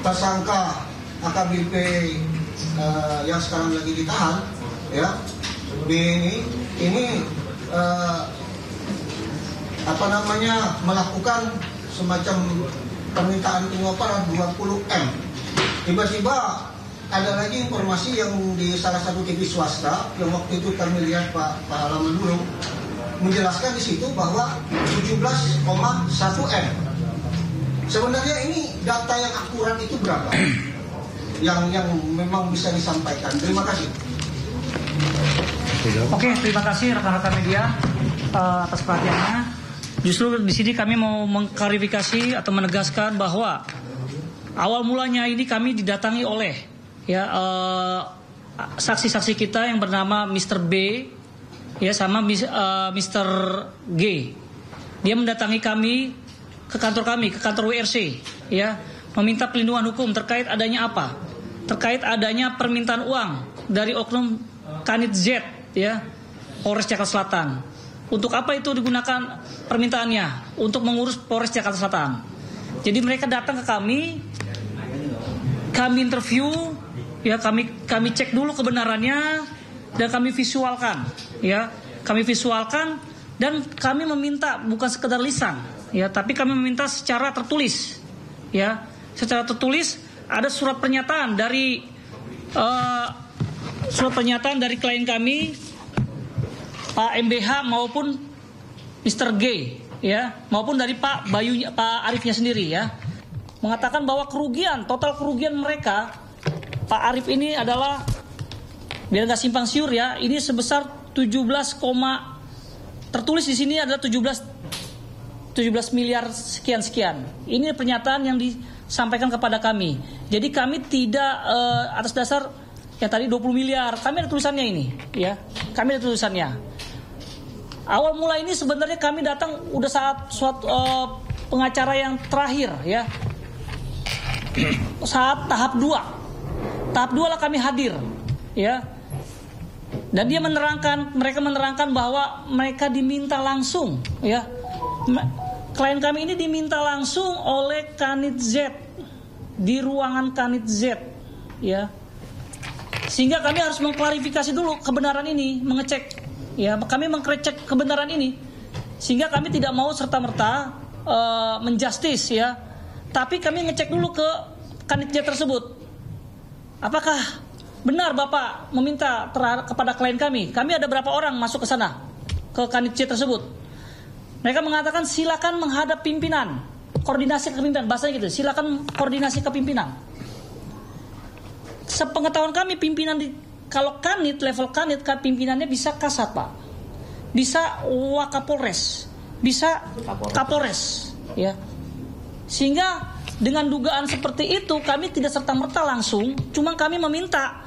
tersangka AKBP yang sekarang lagi ditahan, ya, B ini melakukan semacam permintaan pengoperan 20M. Tiba-tiba ada lagi informasi yang di salah satu TV swasta yang waktu itu kami lihat Pak Halaman dulu menjelaskan di situ bahwa 17,1M. Sebenarnya ini data yang akurat itu berapa? Yang memang bisa disampaikan. Terima kasih. Oke, terima kasih rekan-rekan media atas perhatiannya. Justru di sini kami mau mengklarifikasi atau menegaskan bahwa awal mulanya ini kami didatangi oleh saksi-saksi kita yang bernama Mr. B ya sama Mr. G. Dia mendatangi kami ke kantor WRC ya, meminta pelindungan hukum terkait adanya apa? Terkait adanya permintaan uang dari oknum Kanit Z ya, Polres Jakarta Selatan. Untuk apa itu digunakan permintaannya? Untuk mengurus Polres Jakarta Selatan. Jadi mereka datang ke kami interview ya, kami cek dulu kebenarannya dan kami visualkan ya. Kami visualkan dan kami meminta bukan sekedar lisan ya, tapi kami meminta secara tertulis ya. Secara tertulis ada surat pernyataan dari klien kami Pak MBH maupun Mr. G ya, maupun dari Pak Arifnya sendiri ya, mengatakan bahwa total kerugian mereka Pak Arif ini adalah, biar nggak simpang siur ya, ini sebesar 17, tertulis di sini adalah 17 miliar sekian. Ini pernyataan yang disampaikan kepada kami. Jadi kami tidak atas dasar yang tadi 20 miliar. Kami ada tulisannya ini ya. Kami ada tulisannya. Awal mula ini sebenarnya kami datang udah saat suatu pengacara yang terakhir ya. Saat tahap 2. Tahap 2 lah kami hadir ya. Dan mereka menerangkan bahwa mereka diminta langsung ya. Klien kami ini diminta langsung oleh Kanit Z di ruangan Kanit Z ya. Sehingga kami harus mengklarifikasi dulu kebenaran ini, mengecek ya, kami mengecek kebenaran ini. Sehingga kami tidak mau serta-merta menjustis ya. Tapi kami ngecek dulu ke Kanit Z tersebut. Apakah benar Bapak meminta kepada klien kami? Kami ada berapa orang masuk ke sana, ke Kanit Z tersebut. Mereka mengatakan silakan menghadap pimpinan, koordinasi ke pimpinan, bahasanya gitu, silakan koordinasi ke pimpinan. Sepengetahuan kami pimpinan kalau Kanit, level Kanit, pimpinannya bisa Kasat Pak, bisa Wakapolres, bisa Kapolres ya. Sehingga dengan dugaan seperti itu kami tidak serta-merta langsung, cuma kami meminta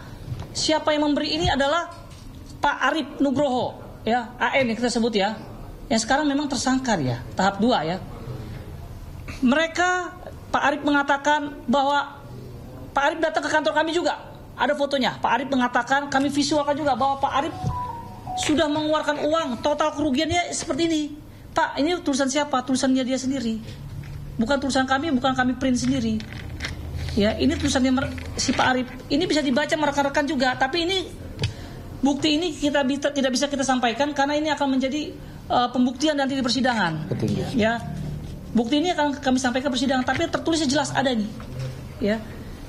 siapa yang memberi ini adalah Pak Arif Nugroho ya, AN yang kita sebut ya, yang sekarang memang tersangka ya, tahap 2 ya. Mereka, Pak Arif mengatakan bahwa Pak Arif datang ke kantor kami juga, ada fotonya. Pak Arif mengatakan, kami visualkan juga bahwa Pak Arif sudah mengeluarkan uang, total kerugiannya seperti ini. Pak, ini tulisan siapa? Tulisannya dia sendiri, bukan tulisan kami, bukan kami print sendiri ya. Ini tulisannya si Pak Arif. Ini bisa dibaca rekan-rekan juga, tapi ini bukti ini tidak bisa kita sampaikan karena ini akan menjadi pembuktian nanti di persidangan. Betul ya. Bukti ini akan kami sampaikan persidangan, tapi tertulisnya jelas ada nih ya.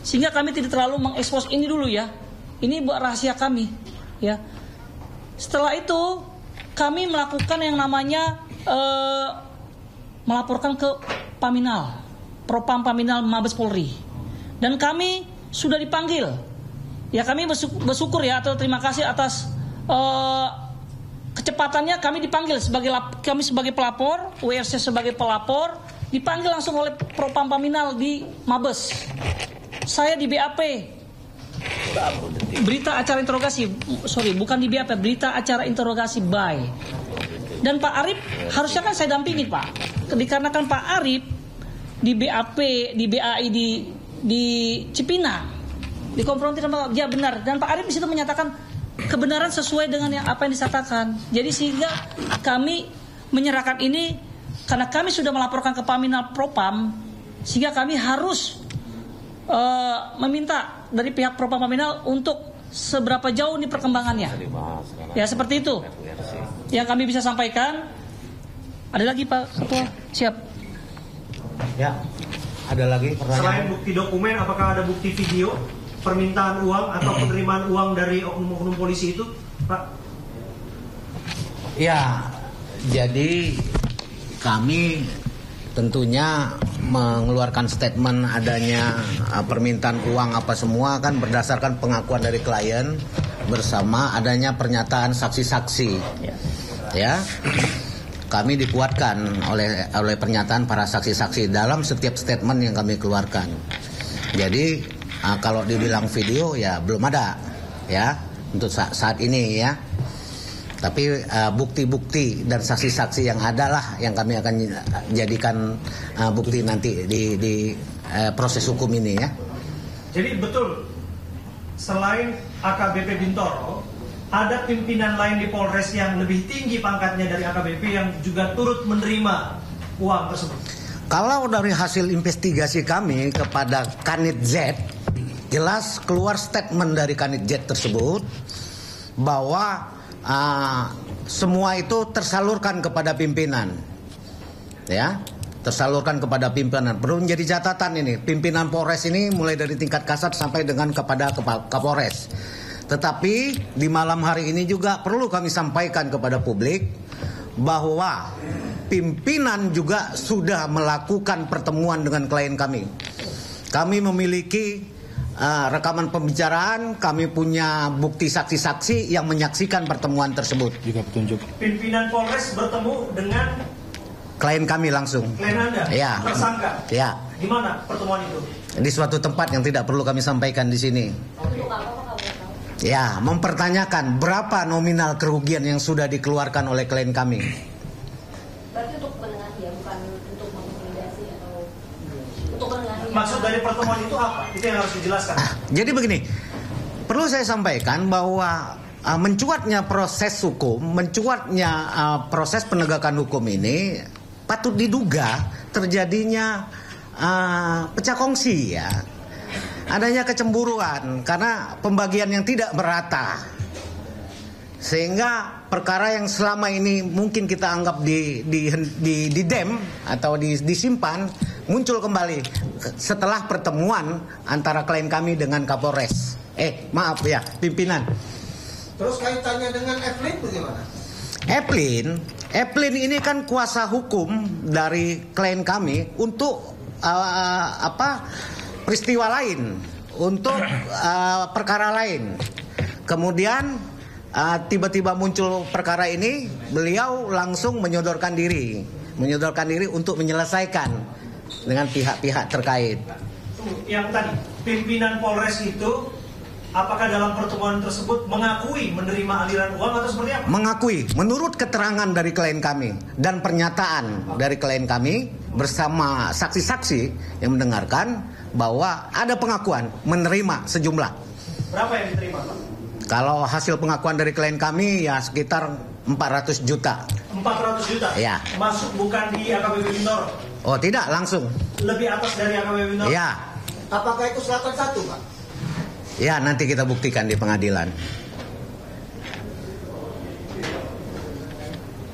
Sehingga kami tidak terlalu mengekspos ini dulu ya. Ini buat rahasia kami ya. Setelah itu kami melakukan yang namanya melaporkan ke Paminal, Propam Paminal Mabes Polri. Dan kami sudah dipanggil. Ya, kami bersyukur ya, atau terima kasih atas kecepatannya. Kami dipanggil kami sebagai pelapor, WRC sebagai pelapor, dipanggil langsung oleh Propam Paminal di Mabes. Saya di BAP, berita acara interogasi, bukan di BAP, berita acara interogasi by. Dan Pak Arif harusnya kan saya dampingi Pak, dikarenakan Pak Arif di BAP, di BAI di Cipinang dikonfrontir sama dia benar, dan Pak Arif di situ menyatakan kebenaran sesuai dengan apa yang disatakan. Jadi sehingga kami menyerahkan ini karena kami sudah melaporkan ke Paminal Propam sehingga kami harus meminta dari pihak Propam Paminal untuk seberapa jauh nih perkembangannya. Ya seperti itu yang kami bisa sampaikan. Ada lagi Pak Ketua? Siap. Ya, ada lagi pertanyaan. Selain bukti dokumen, apakah ada bukti video permintaan uang atau penerimaan uang dari oknum-oknum polisi itu, Pak? Ya, jadi kami tentunya mengeluarkan statement adanya permintaan uang apa semua kan berdasarkan pengakuan dari klien bersama adanya pernyataan saksi-saksi. Ya. Kami dikuatkan oleh pernyataan para saksi-saksi dalam setiap statement yang kami keluarkan. Jadi kalau dibilang video ya belum ada ya untuk saat ini ya. Tapi bukti-bukti dan saksi-saksi yang ada lah yang kami akan jadikan bukti nanti di proses hukum ini ya. Jadi betul selain AKBP Bintoro, ada pimpinan lain di Polres yang lebih tinggi pangkatnya dari AKBP yang juga turut menerima uang tersebut. Kalau dari hasil investigasi kami kepada Kanit Z, jelas keluar statement dari Kanit Z tersebut bahwa semua itu tersalurkan kepada pimpinan, ya, tersalurkan kepada pimpinan. Perlu menjadi catatan ini, pimpinan Polres ini mulai dari tingkat kasat sampai dengan kepada Kapolres. Tetapi di malam hari ini juga perlu kami sampaikan kepada publik bahwa pimpinan juga sudah melakukan pertemuan dengan klien kami. Kami memiliki rekaman pembicaraan, kami punya bukti saksi-saksi yang menyaksikan pertemuan tersebut. Juga petunjuk. Pimpinan Polres bertemu dengan klien kami langsung. Klien Anda? Ya. Tersangka? Ya. Di mana pertemuan itu? Di suatu tempat yang tidak perlu kami sampaikan di sini. Ya, mempertanyakan berapa nominal kerugian yang sudah dikeluarkan oleh klien kami. Berarti untuk menengahi ya, bukan untuk mengintimidasi atau untuk menengahi. Maksud dari pertemuan itu apa? Itu yang harus dijelaskan. Jadi begini, perlu saya sampaikan bahwa mencuatnya proses hukum, mencuatnya proses penegakan hukum ini patut diduga terjadinya pecah kongsi ya. Adanya kecemburuan karena pembagian yang tidak merata. Sehingga perkara yang selama ini mungkin kita anggap di dem atau disimpan muncul kembali setelah pertemuan antara klien kami dengan Kapolres. Maaf ya, pimpinan. Terus kaitannya dengan Evelyn bagaimana? Evelyn ini kan kuasa hukum dari klien kami untuk peristiwa lain, untuk perkara lain. Kemudian tiba-tiba muncul perkara ini, beliau langsung menyodorkan diri untuk menyelesaikan dengan pihak-pihak terkait. Yang tadi pimpinan Polres itu apakah dalam pertemuan tersebut mengakui menerima aliran uang atau seperti apa? Mengakui, menurut keterangan dari klien kami dan pernyataan dari klien kami bersama saksi-saksi yang mendengarkan bahwa ada pengakuan menerima sejumlah. Berapa yang diterima, Pak? Kalau hasil pengakuan dari klien kami ya sekitar 400 juta. 400 juta? Ya. Masuk bukan di AKBP Bintoro? Oh tidak, langsung. Lebih atas dari AKBP Bintoro? Ya. Apakah itu Selatan 1, Pak? Ya, nanti kita buktikan di pengadilan.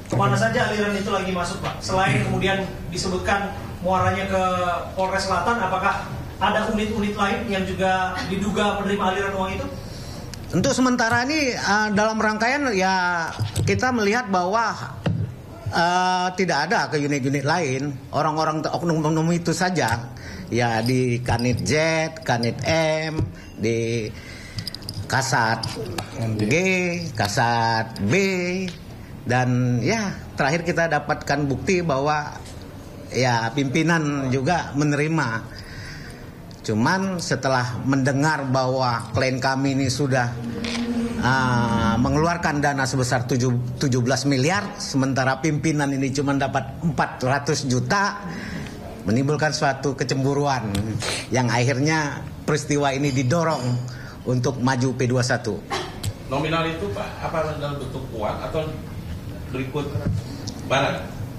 Kemana saja aliran itu lagi masuk, Pak? Selain kemudian disebutkan muaranya ke Polres Selatan, apakah ada unit-unit lain yang juga diduga menerima aliran uang itu? Untuk sementara ini dalam rangkaian ya kita melihat bahwa tidak ada ke unit-unit lain. Orang-orang oknum-oknum itu saja. Ya di Kanit Z, Kanit M, di Kasat G, Kasat B, dan ya terakhir kita dapatkan bukti bahwa ya pimpinan juga menerima. Cuman setelah mendengar bahwa klien kami ini sudah mengeluarkan dana sebesar 17 miliar, sementara pimpinan ini cuma dapat 400 juta, menimbulkan suatu kecemburuan yang akhirnya peristiwa ini didorong untuk maju P21. Nominal itu Pak, apa dalam bentuk uang atau berikut barang?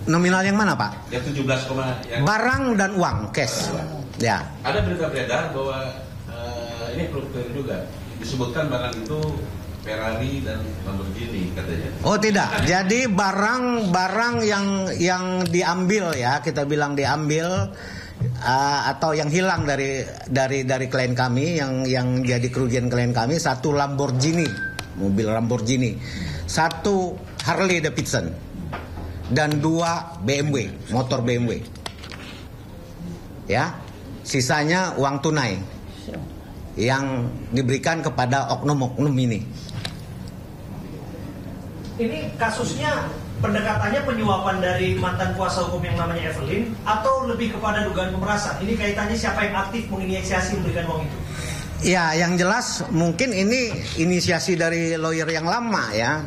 Nominal yang mana, Pak? Yang 17, yang barang dan uang cash. Ya. ada berita beredar bahwa ini fluktuir juga. Disebutkan barang itu Ferrari dan Lamborghini katanya. Oh tidak. Jadi barang yang diambil ya, kita bilang diambil atau yang hilang dari klien kami yang jadi kerugian klien kami, satu Lamborghini, mobil Lamborghini, satu Harley Davidson, dan 2 BMW, motor BMW. Ya, sisanya uang tunai yang diberikan kepada oknum-oknum ini. Ini kasusnya pendekatannya penyuapan dari mantan kuasa hukum yang namanya Evelyn atau lebih kepada dugaan pemerasan? Ini kaitannya siapa yang aktif menginisiasi memberikan uang itu? Ya, yang jelas mungkin ini inisiasi dari lawyer yang lama ya,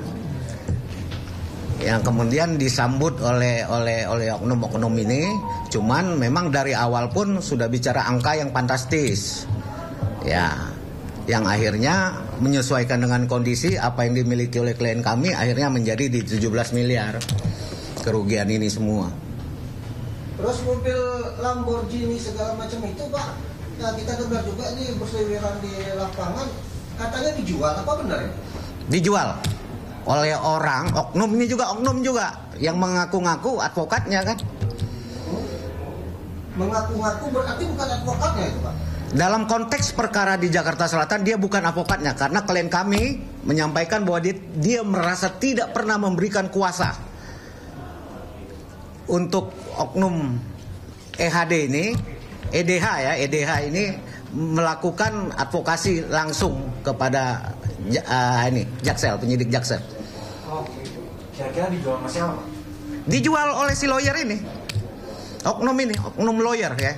yang kemudian disambut oleh oknum-oknum ini. Cuman memang dari awal pun sudah bicara angka yang fantastis ya, yang akhirnya menyesuaikan dengan kondisi apa yang dimiliki oleh klien kami, akhirnya menjadi di 17 miliar kerugian ini semua. Terus mobil Lamborghini segala macam itu, Pak, nah kita dengar juga nih berseliweran di lapangan, katanya dijual, apa benar ya? Dijual oleh orang, oknum juga yang mengaku-ngaku advokatnya kan. Mengaku-ngaku berarti bukan advokatnya itu, Pak? Dalam konteks perkara di Jakarta Selatan dia bukan advokatnya, karena klien kami menyampaikan bahwa dia merasa tidak pernah memberikan kuasa untuk oknum EDH ini melakukan advokasi langsung kepada Jaksel, penyidik Jaksel. Kira-kira dijual sama siapa, Pak? Dijual oleh si lawyer ini, oknum lawyer ya.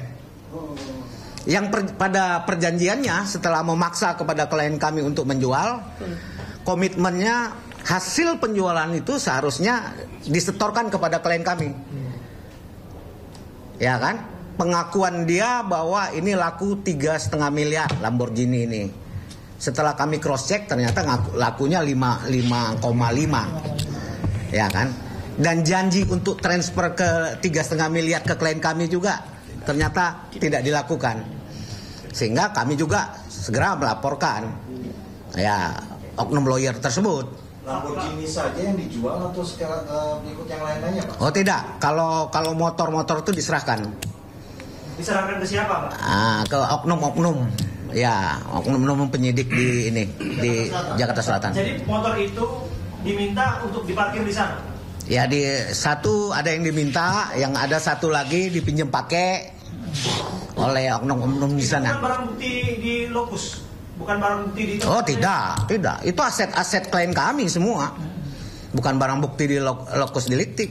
Yang pada perjanjiannya setelah memaksa kepada klien kami untuk menjual, komitmennya hasil penjualan itu seharusnya disetorkan kepada klien kami. Ya kan? Pengakuan dia bahwa ini laku 3,5 miliar Lamborghini ini. Setelah kami cross check ternyata lakunya 5,5. Ya kan? Dan janji untuk transfer ke 3,5 miliar ke klien kami juga ternyata tidak dilakukan. Sehingga kami juga segera melaporkan ya oknum lawyer tersebut. Lamborghini saja yang dijual atau berikut yang lain-lainnya, Pak? Oh tidak, kalau motor-motor itu diserahkan. Diserahkan ke siapa, Pak? Ke oknum-oknum. Ya, oknum-oknum penyidik di Jakarta Selatan. Jadi motor itu diminta untuk diparkir di sana? Ya, satu ada yang diminta, yang ada satu lagi dipinjam pakai oleh oknum-oknum di sana. Bukan barang bukti di lokus, bukan barang bukti di. Oh tidak. Itu aset klien kami semua. Bukan barang bukti di lokus delikti.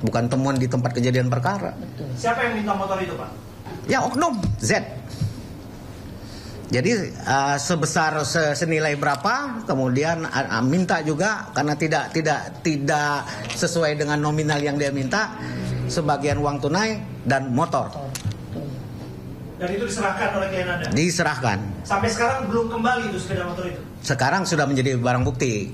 Bukan temuan di tempat kejadian perkara. Siapa yang minta motor itu, Pak? Ya oknum Z. Jadi sebesar senilai berapa, kemudian minta juga karena tidak sesuai dengan nominal yang dia minta, sebagian uang tunai dan motor. Dan itu diserahkan oleh klien Anda? Diserahkan. Sampai sekarang belum kembali itu sepeda motor itu? Sekarang sudah menjadi barang bukti.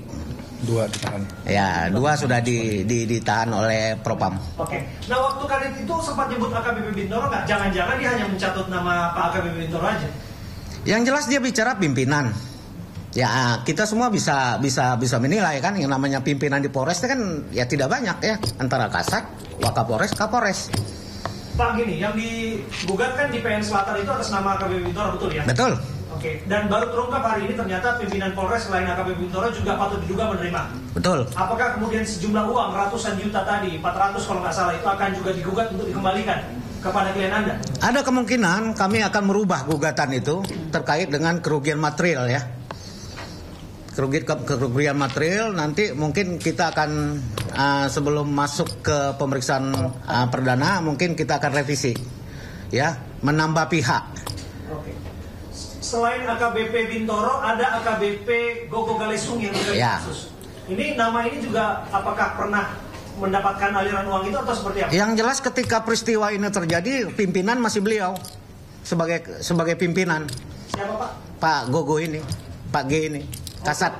2 ditahan. Ya, 2 sudah ditahan oleh Propam. Oke. Nah, waktu kalian itu sempat nyebut AKBP Bintoro nggak? Jangan-jangan dia hanya mencatut nama Pak AKBP Bintoro aja? Yang jelas dia bicara pimpinan. Ya, kita semua bisa menilai kan, yang namanya pimpinan di Polres itu kan ya tidak banyak ya, antara Kasat, Wakapolres, Kapolres. Pak gini, yang digugat kan di PN Selatan itu atas nama AKBP Bintoro, betul ya? Betul. Oke, dan baru terungkap hari ini ternyata pimpinan Polres selain AKBP Bintoro juga patut diduga menerima. Betul. Apakah kemudian sejumlah uang ratusan juta tadi, 400 kalau nggak salah, itu akan juga digugat untuk dikembalikan kepada klien Anda? Ada kemungkinan kami akan merubah gugatan itu terkait dengan kerugian material ya. Kerugian material nanti mungkin kita akan sebelum masuk ke pemeriksaan perdana mungkin kita akan revisi ya, menambah pihak. Oke. Selain AKBP Bintoro ada AKBP Gogo Galesung yang terlibat ya. Kasus. Ini nama ini juga apakah pernah mendapatkan aliran uang itu atau seperti apa? Yang jelas ketika peristiwa ini terjadi pimpinan masih beliau sebagai pimpinan. Siapa, Pak? Pak Gogo ini, Pak G ini. Kasat.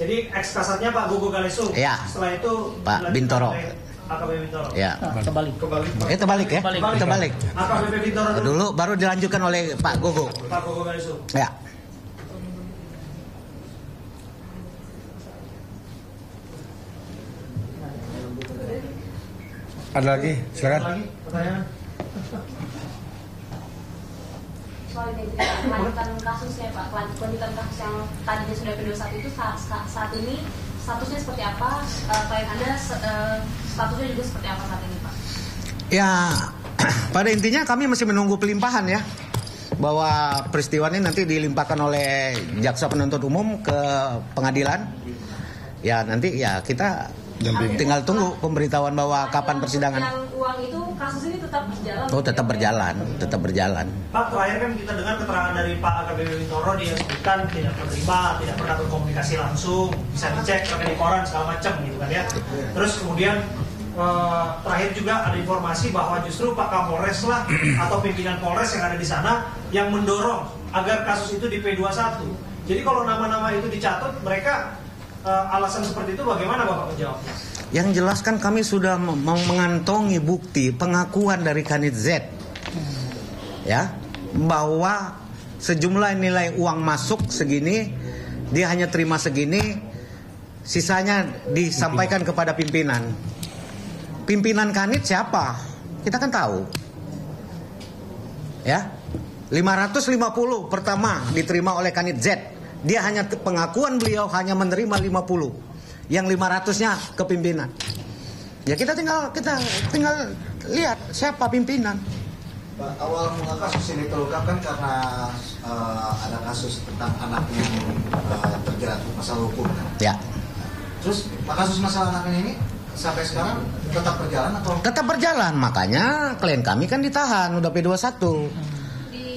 Jadi ex kasatnya Pak Gogo Galesung. Ya. Setelah itu Pak Bintoro. AKBP Bintoro. Ya. Kembali. Kita balik ya. Kita balik. AKBP Bintoro Dulu baru dilanjutkan oleh Pak Gogo. Pak Gogo Garisu. Ya. Ada lagi? Silakan. Lagi pertanyaan? Soal ini kelanjutan kasusnya Pak, kelanjutan kasus yang tadinya sudah P21 itu saat ini statusnya seperti apa? Klien Anda statusnya juga seperti apa saat ini Pak? Ya, pada intinya kami masih menunggu pelimpahan ya. Bahwa peristiwa ini nanti dilimpahkan oleh jaksa penuntut umum ke pengadilan. Ya nanti ya kita tinggal tunggu pemberitahuan bahwa kapan persidangan. Yang uang itu kasus ini tetap berjalan. Oh, tetap berjalan. Pak, terakhir kan kita dengar keterangan dari Pak AKBP Bintoro, dia sebutkan tidak menerima, tidak pernah berkomunikasi langsung, bisa dicek pakai di koran segala macam gitu kan ya. Terus kemudian terakhir juga ada informasi bahwa justru Pak Kapolres lah atau pimpinan Polres yang ada di sana yang mendorong agar kasus itu di P21. Jadi kalau nama-nama itu dicatut, mereka alasan seperti itu bagaimana Bapak menjawabnya? Yang jelas kan kami sudah mengantongi bukti pengakuan dari Kanit Z, ya, bahwa sejumlah nilai uang masuk segini, dia hanya terima segini, sisanya disampaikan kepada pimpinan. Pimpinan Kanit siapa? Kita kan tahu, ya, 550 pertama diterima oleh Kanit Z. Dia hanya pengakuan beliau hanya menerima 50. Yang 500-nya ke pimpinan. Ya kita tinggal lihat siapa pimpinan. Pak, awal mula kasus ini terungkap kan karena ada kasus tentang anak yang terjerat masalah hukum kan? Ya. Terus kasus masalah anak ini sampai sekarang tetap berjalan atau? Tetap berjalan, makanya klien kami kan ditahan udah P21.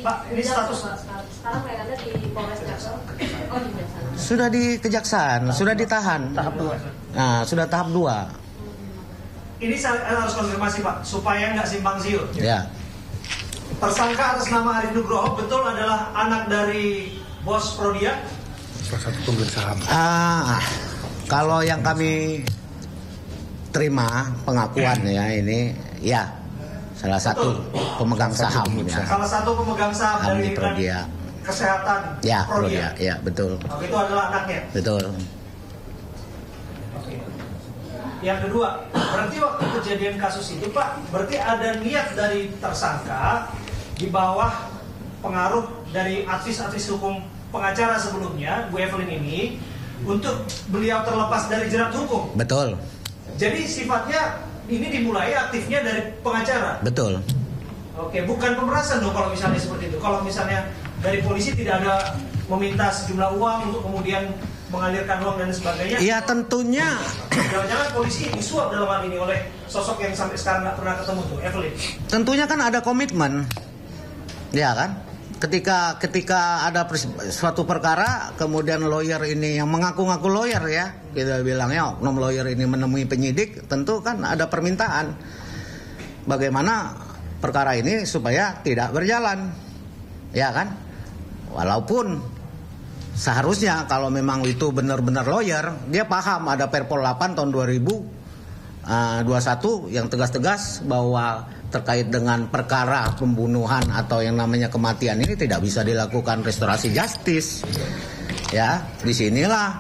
Pak, ini status sekarang klien Anda di Polres Jaksel. Oh, di Jaksel. Sudah di kejaksaan, sudah ditahan. Tahap 2. Nah, sudah tahap 2. Ini saya harus konfirmasi Pak, supaya nggak simpang siur. Ya. Tersangka atas nama Arif Nugroho betul adalah anak dari bos Prodia? Salah satu pemegang saham. Kalau yang kami terima pengakuan ya ini, ya salah satu pemegang saham. Ya. Salah satu pemegang saham dari Prodia. Kesehatan Ya, Prodia. Ya, betul. Oh, itu adalah anaknya. Betul. Oke. Yang kedua, berarti waktu kejadian kasus itu Pak, berarti ada niat dari tersangka di bawah pengaruh dari artis-artis hukum pengacara sebelumnya, Bu Evelyn ini, untuk beliau terlepas dari jerat hukum. Betul. Jadi sifatnya ini dimulai aktifnya dari pengacara. Betul. Oke, bukan pemerasan dong kalau misalnya seperti itu. Kalau misalnya dari polisi tidak ada meminta sejumlah uang untuk kemudian mengalirkan uang dan sebagainya. Iya tentunya. Jangan-jangan polisi disuap dalam hal ini oleh sosok yang sampai sekarang nggak pernah ketemu tuh, Evelyn. Tentunya kan ada komitmen, ya kan? Ketika ada suatu perkara, kemudian lawyer ini yang mengaku-ngaku lawyer ya, kita bilangnya oknum lawyer ini menemui penyidik, tentu kan ada permintaan bagaimana perkara ini supaya tidak berjalan, ya kan? Walaupun seharusnya kalau memang itu benar-benar lawyer, dia paham ada Perpol 8 tahun 2021 yang tegas-tegas bahwa terkait dengan perkara pembunuhan atau yang namanya kematian ini tidak bisa dilakukan restorasi justice. Ya, disinilah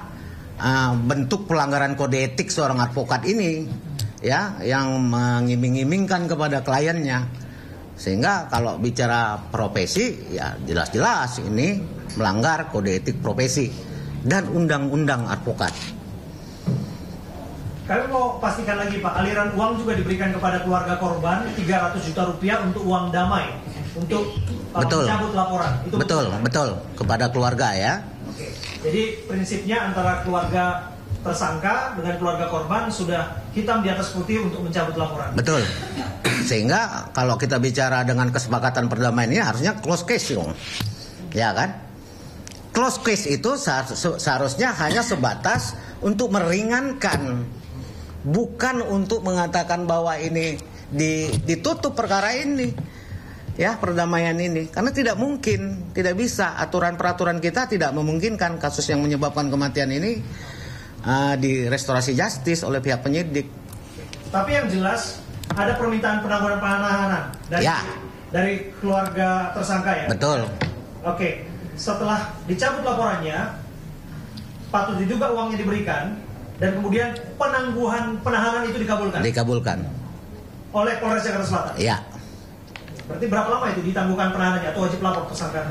bentuk pelanggaran kode etik seorang advokat ini, ya, yang mengiming-imingkan kepada kliennya. Sehingga kalau bicara profesi, ya jelas-jelas ini melanggar kode etik profesi dan undang-undang advokat. Kami mau pastikan lagi Pak, aliran uang juga diberikan kepada keluarga korban 300 juta rupiah untuk uang damai, untuk mencabut laporan. Itu betul kepada keluarga ya. Oke. Jadi prinsipnya antara keluarga tersangka dengan keluarga korban sudah hitam di atas putih untuk mencabut laporan. Betul. Sehingga kalau kita bicara dengan kesepakatan perdamaian ini harusnya close case dong. Ya kan? Close case itu seharusnya hanya sebatas untuk meringankan, bukan untuk mengatakan bahwa ini ditutup perkara ini. Ya, perdamaian ini. Karena tidak mungkin, tidak bisa, aturan peraturan kita tidak memungkinkan kasus yang menyebabkan kematian ini di restorasi justice oleh pihak penyidik. Tapi yang jelas ada permintaan penangguhan penahanan dari keluarga tersangka ya. Betul. Oke. Setelah dicabut laporannya, patut diduga uangnya diberikan dan kemudian penangguhan penahanan itu dikabulkan. Dikabulkan. Oleh Polres Jakarta Selatan. Iya. Berarti berapa lama itu ditangguhkan penahanannya atau wajib lapor tersangka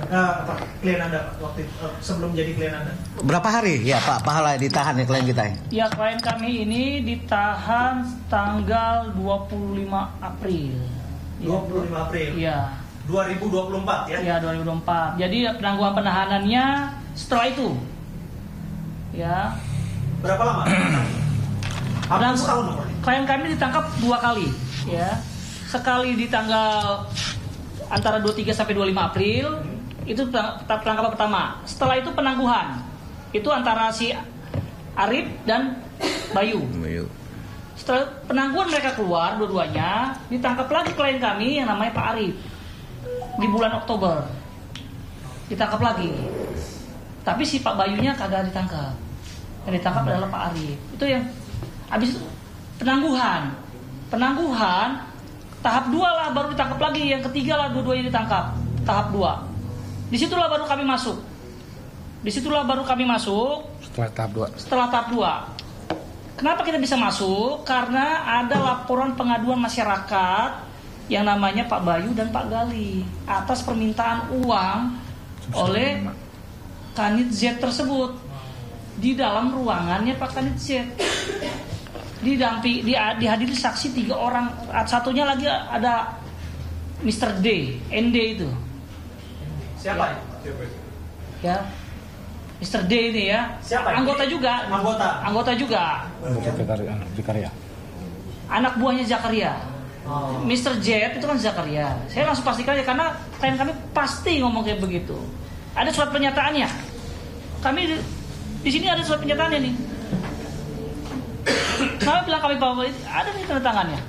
klien Anda waktu sebelum jadi klien Anda? Berapa hari ya Pak Pahala ditahan ya klien kita? Ya, klien kami ini ditahan tanggal 25 April. 25 April. Iya. 2024 ya? Iya, 2024. Jadi penangguhan penahanannya setelah itu. Ya. Berapa lama? Hampir setahun. Klien kami ditangkap 2 kali, ya. Sekali di tanggal antara 23 sampai 25 April, itu penangkapan pertama. Setelah itu penangguhan. Itu antara si Arif dan Bayu. Setelah penangguhan mereka keluar dua-duanya, ditangkap lagi klien kami yang namanya Pak Arif. Di bulan Oktober. Ditangkap lagi. Tapi si Pak Bayunya kagak ditangkap. Yang ditangkap adalah Pak Arif. Itu yang habis itu penangguhan. Penangguhan tahap 2 lah baru ditangkap lagi, yang ketiga lah dua-duanya ditangkap. Tahap 2. Disitulah baru kami masuk. Setelah tahap 2. Kenapa kita bisa masuk? Karena ada laporan pengaduan masyarakat yang namanya Pak Bayu dan Pak Gali atas permintaan uang oleh Kanit Z tersebut di dalam ruangannya Pak Kanit Z. Dihadiri saksi 3 orang, satunya lagi ada Mr. D, ND itu. Siapa? Ya, Mr. D ini ya. Siapa? Anggota juga. Anggota juga. Zakaria. Anak buahnya Zakaria. Mr. Z itu kan Zakaria. Saya langsung pastikan ya, karena klien kami pasti ngomong kayak begitu. Ada surat pernyataannya. Kami di sini ada surat pernyataannya nih. Kami bilang kami bawa, ada nih tanda tangannya.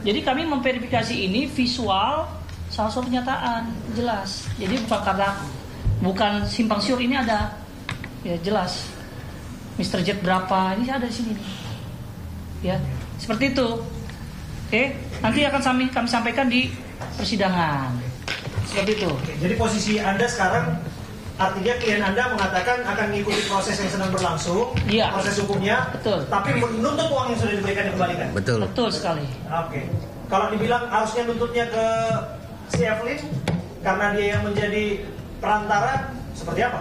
Jadi kami memverifikasi ini visual salah satu pernyataan jelas. Jadi bukan simpang siur, ini ada ya jelas. Mr. Z berapa ini ada di sini nih. Ya, seperti itu. Oke, nanti akan kami sampaikan di persidangan. Seperti itu. Jadi posisi Anda sekarang artinya klien Anda mengatakan akan mengikuti proses yang sedang berlangsung, proses hukumnya, betul. Tapi menuntut uang yang sudah diberikan dikembalikan. Betul sekali. Oke. Kalau dibilang harusnya nuntutnya ke si Evelyn karena dia yang menjadi perantara, seperti apa?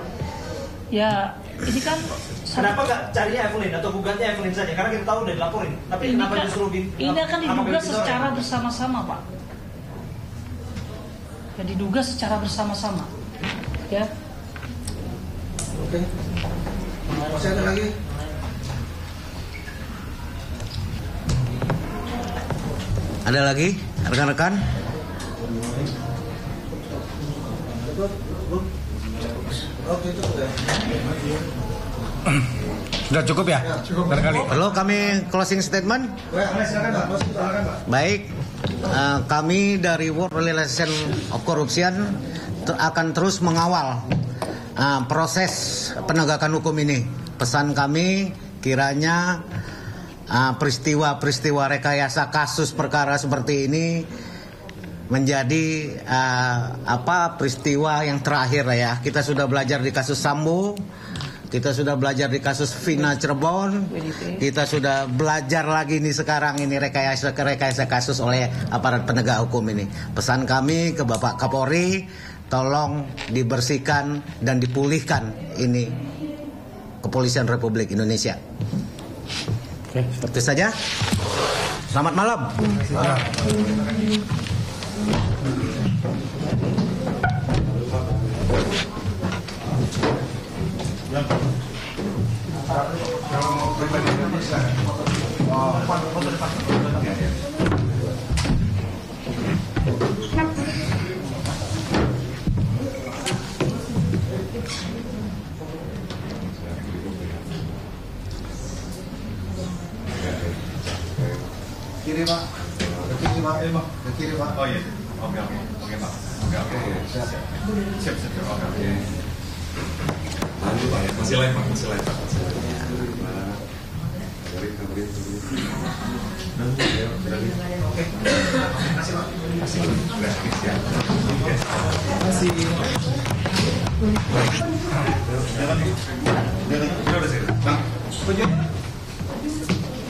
Ya, ini kan kenapa nggak carinya Evelyn atau gugatnya Evelyn saja? Karena kita tahu udah dilaporin. Tapi ini kenapa kan, justru ini akan diduga secara bersama-sama, Pak. Ya, diduga secara bersama-sama. Ya. Oke. Masih ada lagi? Ada lagi rekan-rekan? Oke, cukup ya. Sudah cukup ya? Barangkali. Perlu kami closing statement? Silakan Pak. Baik. Kami dari World Relation of Corruption akan terus mengawal proses penegakan hukum ini. Pesan kami kiranya peristiwa-peristiwa rekayasa kasus perkara seperti ini menjadi peristiwa yang terakhir ya. Kita sudah belajar di kasus Sambo, kita sudah belajar di kasus Vina Cirebon, kita sudah belajar lagi nih sekarang ini rekayasa kasus oleh aparat penegak hukum ini. Pesan kami ke Bapak Kapolri, tolong dibersihkan dan dipulihkan ini Kepolisian Republik Indonesia. Oke, seperti saja. Selamat malam. Kiri Pak. Ke kiri Pak. Ke kiri Pak. Oh iya. Oke Pak. Oke. Siap. Oke. Lanjut Pak. Masih live Pak.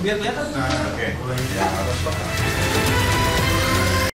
Biar kelihatan. Oke. Ya, harus